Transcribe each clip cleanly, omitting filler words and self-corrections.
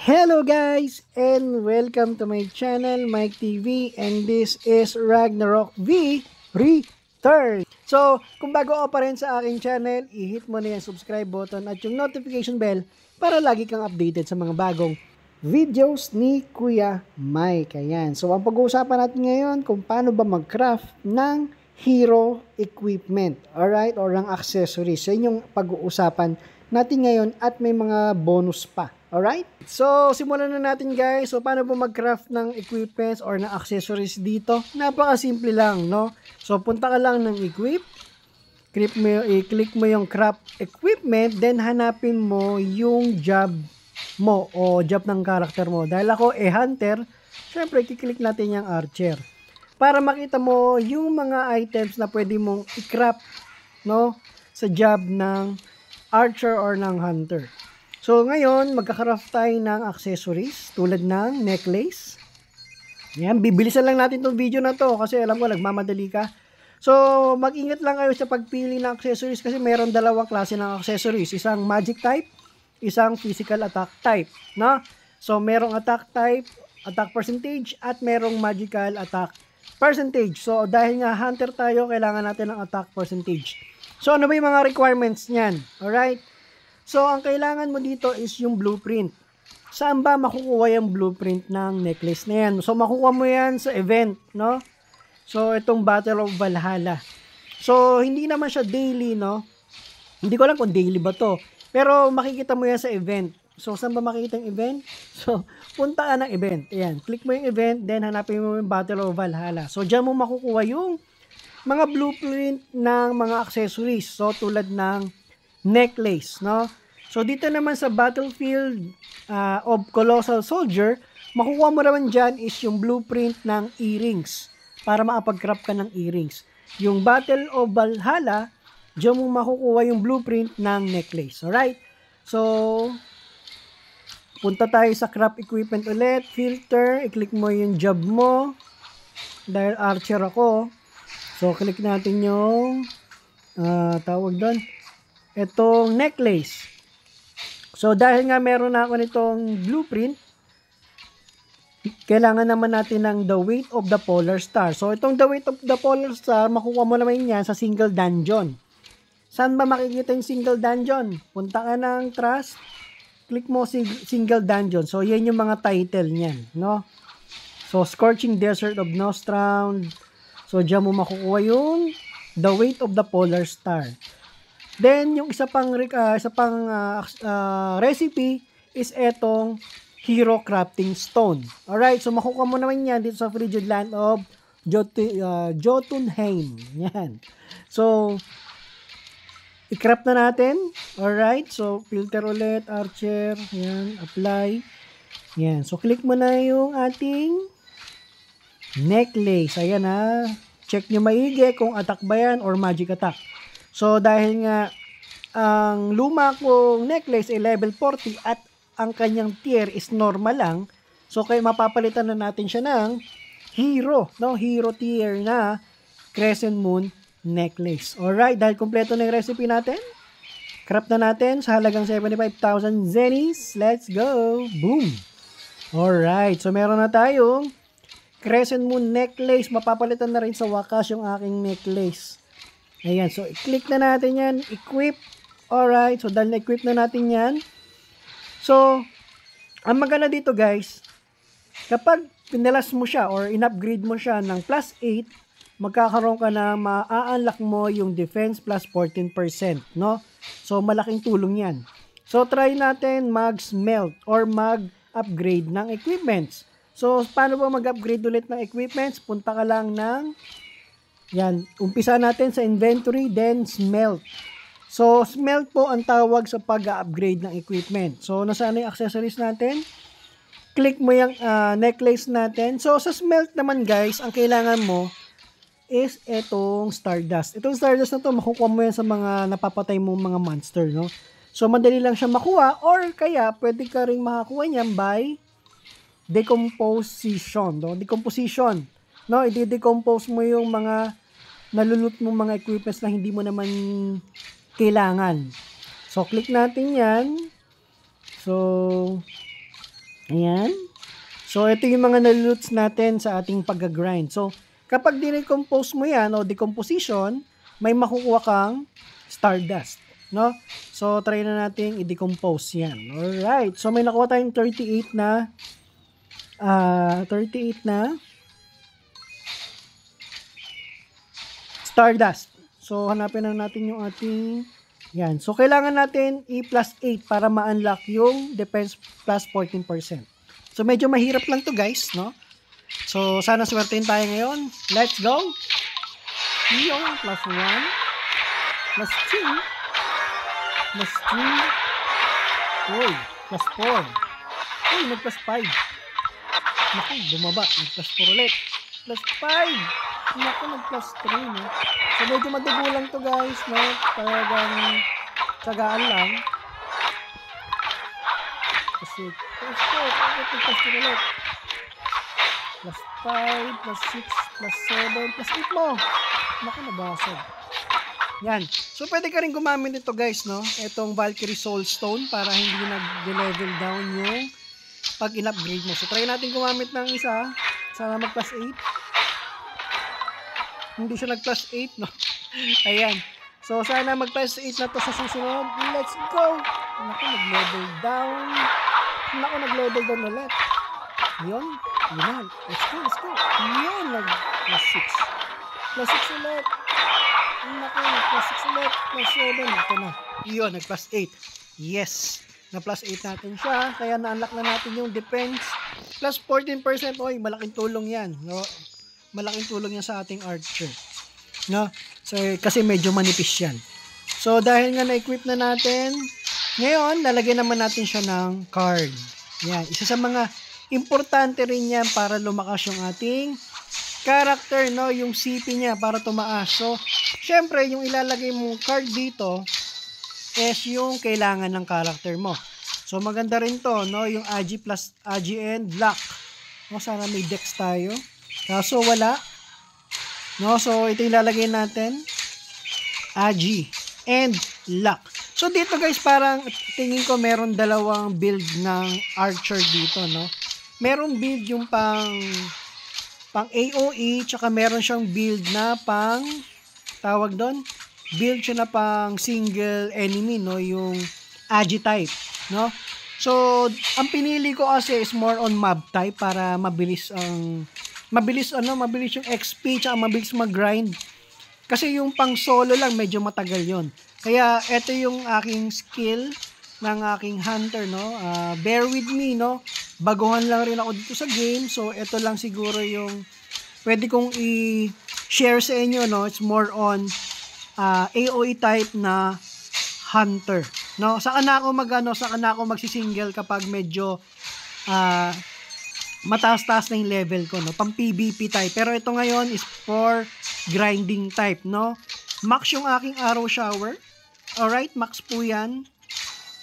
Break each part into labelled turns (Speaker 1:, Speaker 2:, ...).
Speaker 1: Hello guys and welcome to my channel Mike TV, and this is Ragnarok V Return. So kung bago ka pa rin sa aking channel, i-hit mo na yung subscribe button at yung notification bell para lagi kang updated sa mga bagong videos ni Kuya Mike. Ayan. So ang pag-uusapan natin ngayon kung paano ba mag-craft ng hero equipment, alright, or ng accessories. So yun yung pag-uusapan natin ngayon at may mga bonus pa. Alright? So, simulan na natin guys. So, paano po mag-craft ng equipments or ng accessories dito? Napaka-simple lang, no? So, punta ka lang ng equip. I-click mo yung craft equipment. Then, hanapin mo yung job mo o job ng character mo. Dahil ako hunter, syempre, i-click natin yung archer. Para makita mo yung mga items na pwede mong i-craft, no? Sa job ng archer or ng hunter. So, ngayon, magkakaraft tayo ng accessories tulad ng necklace. Yan, bibilisan lang natin itong video na to kasi alam ko, nagmamadali ka. So, mag-ingat lang kayo sa pagpili ng accessories kasi meron dalawang klase ng accessories. Isang magic type, isang physical attack type. No? So, merong attack type, attack percentage, at merong magical attack percentage. So, dahil nga hunter tayo, kailangan natin ng attack percentage. So, ano ba yung mga requirements niyan? Alright? So, ang kailangan mo dito is yung blueprint. Saan ba makukuha yung blueprint ng necklace na yan? So, makukuha mo yan sa event, no? So, itong Battle of Valhalla. So, hindi naman siya daily, no? Hindi ko alam kung daily ba to. Pero, makikita mo yan sa event. So, saan ba makikita yung event? So, punta ka ng event. Ayan, click mo yung event, then hanapin mo yung Battle of Valhalla. So, dyan mo makukuha yung mga blueprint ng mga accessories. So, tulad ng necklace, no? So, dito naman sa Battlefield of Colossal Soldier, makukuha mo naman dyan is yung blueprint ng earrings para makapag-craft ka ng earrings. Yung Battle of Valhalla, dyan mo makukuha yung blueprint ng necklace. Alright? So, punta tayo sa craft equipment ulit. Filter, i-click mo yung job mo. Dahil archer ako. So, click natin yung tawag doon, itong necklace. So, dahil nga meron na ako nitong blueprint, kailangan naman natin ng the weight of the polar star. So, itong the weight of the polar star, makukuha mo naman yan sa single dungeon. Saan ba makikita yung single dungeon? Punta ka ng trust, click mo single dungeon. So, yan yung mga title niyan, no? So, Scorching Desert of Nostround. So, dyan mo makukuha yung the weight of the polar star. Then, yung isa pang recipe is etong hero crafting stone. Alright, so makukuha mo naman yan dito sa frigid land of Jotunheim. Yan. So, i-craft na natin. Alright, so filter ulit, archer. Yan, apply. Yan, so click mo na yung ating necklace. Ayan ha. Check nyo maigi kung attack ba yan or magic attack. So, dahil nga ang luma kong necklace ay level 40 at ang kanyang tier is normal lang, so kaya mapapalitan na natin siya ng hero, no? Hero tier na Crescent Moon necklace. Alright, dahil kompleto na yung recipe natin, craft na natin sa halagang 75,000 zennies. Let's go! Boom! Alright, so meron na tayong Crescent Moon necklace. Mapapalitan na rin sa wakas yung aking necklace. Ayan, so i-click na natin yan, equip. Alright, so dahil na-equip na natin yan. So, ang maganda dito guys, kapag pinalas mo siya or in-upgrade mo siya ng plus 8, magkakaroon ka na ma-unlock mo yung defense plus 14%, no? So, malaking tulong yan. So, try natin mag-smelt or mag-upgrade ng equipments. So, paano ba mag-upgrade ulit ng equipments? Punta ka lang ng yan, umpisa natin sa inventory, then smelt. So, smelt po ang tawag sa pag-upgrade ng equipment. So, nasaan na yung accessories natin? Click mo yung necklace natin. So, sa smelt naman guys, ang kailangan mo is itong stardust. Itong stardust na to, makukuha mo yan sa mga napapatay mo mga monster, no? So, madali lang siya makuha or kaya pwede ka rin makakuha niyan by decomposition, no? Decomposition, no? I-decompose mo yung mga nalulot mo mga equipments na hindi mo naman kailangan. So, click natin yan. So, Ayan. So, ito yung mga naluloots natin sa ating pag-grind. So, kapag dinecompose mo yan o decomposition, may makukuha kang stardust. No? So, try na natin i-decompose yan. Alright. So, may nakuha tayong 38 na 38 na stardust. So, hanapin na natin yung ating yan. So, kailangan natin i-plus 8 para ma-unlock yung defense plus 14%. So, medyo mahirap lang to guys, no? So, sana swertein tayo ngayon. Let's go! Yung plus 1, plus 2, plus 3, uy, plus 4, uy, nag-plus 5. Naku, bumaba, nag-plus 4 ulit. Plus 5, naku, nag-plus 3, no? So, medyo madugo lang to guys, no? Talagang tsagaan lang. Kasi, plus 4, plus 4 ulit. Plus 5, plus 6, plus 7, plus 8 mo. Naku, nabasag. Yan. So, pwede ka rin gumamit nito guys, no? Itong Valkyrie Soul Stone para hindi nag-level down yung pag in-upgrade mo. So, try natin gumamit ng isa. Sana mag-plus 8. Hindi siya nag-plus 8, no? Ayan. So, sana mag-plus 8 na to sa susunod. Let's go! Naku, nag-level down. Naku, nag-level down ulit. Yun. Yun na. Let's go, let's go. Yun, nag-plus 6. Plus 6 ulit. Naku, nag-plus 6 ulit. Plus 7. Ito na. Yun, nag-plus 8. Yes. Na-plus 8 natin siya. Kaya na-unlock na natin yung defense. Plus 14%. Oy, malaking tulong yan. No? Malaking tulong yan sa ating archer. No? So, kasi medyo manipis yan. So, dahil nga na-equip na natin, ngayon, lalagyan naman natin siya ng card. Yan. Isa sa mga importante rin yan para lumakas yung ating character, no? Yung CP niya para tumaas. So, syempre, yung ilalagay mong card dito is yung kailangan ng character mo. So, maganda rin to, no? Yung AG plus AG and Luck. No? Sana may dex tayo. Kaso, wala. No? So, ito ilalagay natin. AG and Luck. So, dito guys, parang tingin ko meron dalawang build ng archer dito, no? Meron build yung pang AOE, tsaka meron siyang build na pang, tawag doon, build siya na pang single enemy, no? Yung AG type, no? So, ang pinili ko kasi is more on mob type para mabilis yung XP, tsaka mabilis mag-grind. Kasi yung pang solo lang, medyo matagal yon. Kaya, ito yung aking skill ng aking hunter, no? Bear with me, no? Baguhan lang rin ako dito sa game. So, ito lang siguro yung pwede kong i-share sa inyo, no? It's more on AOE type na hunter, no? Saka na ako magsisingle kapag medyo mataas-taas na yung level ko, no? Pang PvP type. Pero ito ngayon is for grinding type, no? Max yung aking arrow shower. Alright, max po yan.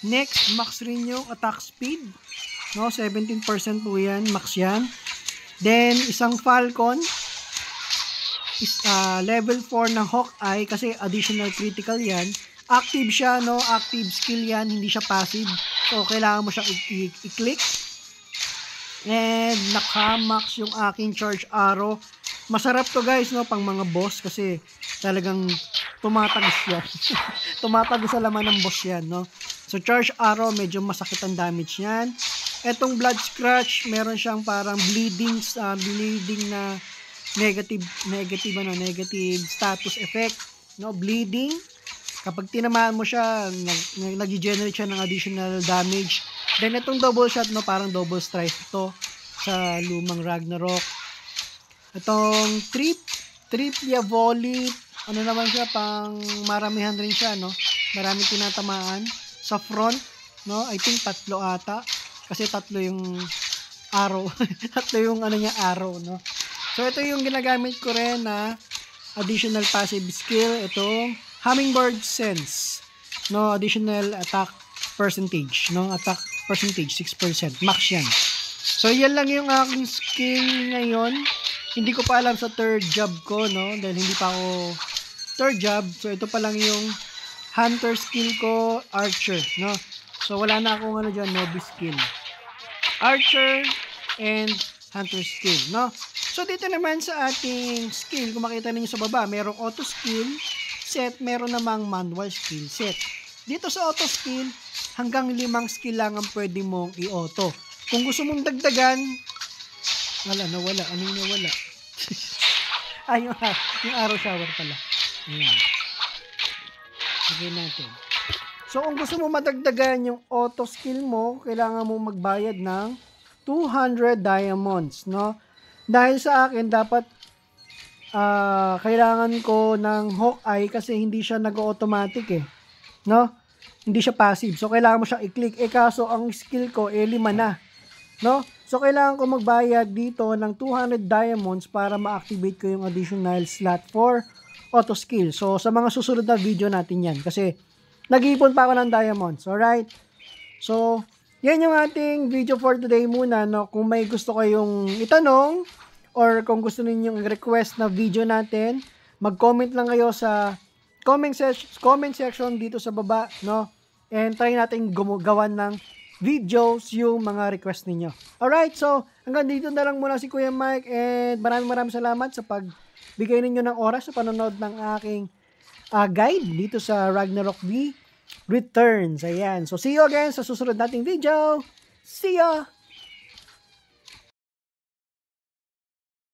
Speaker 1: Next, max rin yung attack speed. No, 17% po yan. Max yan. Then, isang Falcon is level 4 ng Hawkeye kasi additional critical yan. Active siya, no? Active skill yan. Hindi siya passive. So, kailangan mo siyang i-click. And, naka-max yung aking charge arrow. Masarap to guys, no? Pang mga boss kasi talagang tumatagos yan. Tumatagos sa laman ng boss yan, no? So, charge arrow, medyo masakit ang damage yan. Etong blood scratch, meron siyang parang bleeding na negative status effect, no? Bleeding. Kapag tinamaan mo siya, nag-generate siya ng additional damage. Then, itong double shot, no? Parang double strike ito sa lumang Ragnarok. Itong triplia volley, ano naman siya, pang maramihan rin siya, no? Maraming tinatamaan sa front, no? I think 3 ata. Kasi 3 yung arrow. 3 yung arrow, no? So, ito yung ginagamit ko rin na additional passive skill. Itong Hummingbird Sense. No? Additional attack percentage. No? Attack percentage, 6%. Max yan. So, yan lang yung aking skill ngayon. Hindi ko pa alam sa third job ko, no? Dahil hindi pa ako third job. So, ito pa lang yung hunter skill ko, archer, no? So, wala na akong dyan, novice skill. Archer, and Hunter skill, no? So, dito naman sa ating skill, kung makita ninyo sa baba, merong auto skill set, meron namang manual skill set. Dito sa auto skill, hanggang 5 skill lang ang pwede mong i-auto. Kung gusto mong dagdagan, nawala. Ano yung nawala? Yung arrow shower pala. Ayan. Lagyan natin. So, kung gusto mo madagdagan yung auto skill mo, kailangan mo magbayad ng 200 diamonds, no? Dahil sa akin, dapat kailangan ko ng Hawkeye kasi hindi siya nag-automatic eh, no? Hindi siya passive. So, kailangan mo siyang i-click. Kaso, ang skill ko, 5 na, no? So, kailangan ko magbayad dito ng 200 diamonds para ma-activate ko yung additional slot for auto skill. So, sa mga susunod na video natin yan. Kasi, nag-iipon pa ako ng diamonds. Alright? So, yan yung ating video for today muna. No? Kung may gusto kayong itanong or kung gusto ninyong request na video natin, mag-comment lang kayo sa comment section dito sa baba. No? And try natin gawan ng videos yung mga request ninyo. Alright? So, hanggang dito na lang muna si Kuya Mike. And maraming salamat sa pagbigay ninyo ng oras sa panonood ng aking guide dito sa Ragnarok V Returns. Ayan. So, see you again sa susunod nating video. See ya!